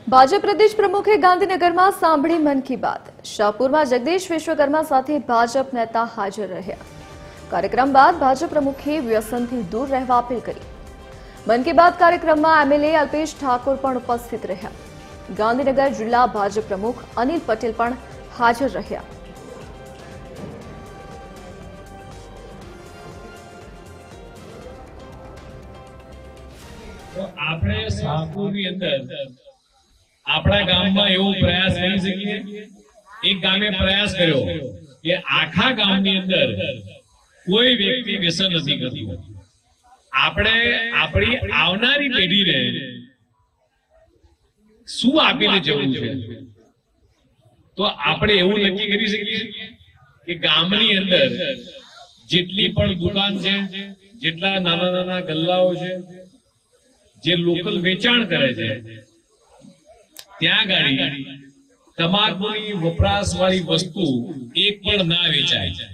ભાજપ પ્રદેશ પ્રમુખે ગાંધીનગરમાં સાંભળી મન કી બાત। શાહપુરમાં જગદીશ વિશ્વકર્મા સાથે ભાજપ નેતા હાજર રહ્યા। કાર્યક્રમ બાદ ભાજપ પ્રમુખે વ્યસનથી દૂર રહેવા અપીલ કરી। મન કી બાત કાર્યક્રમમાં એમએલએ અલ્પેશ ઠાકોર પણ ઉપસ્થિત રહ્યા। ગાંધીનગર જિલ્લા ભાજપ પ્રમુખ અનિલ પટેલ પણ હાજર રહ્યા। तो आपने शाहपुरनी अंदर આપણા ગામમાં એવો પ્રયાસ કરી શકીએ। એક ગામે પ્રયાસ કર્યો કે આખા ગામની અંદર કોઈ વ્યક્તિ વ્યસન નથી કરતું। આપણે આપણી આવનારી પેઢીને શું આપીને જવું છે, તો આપણે એવું નક્કી કરી શકીએ કે ગામની અંદર જેટલી પણ દુકાન છે, જેટલા નાના નાના ગલ્લાઓ છે, જે લોકલ વેચાણ કરે છે, ત્યાં ગાડી તમાકુની વપરાશ વાળી વસ્તુ એક પણ ના વેચાય।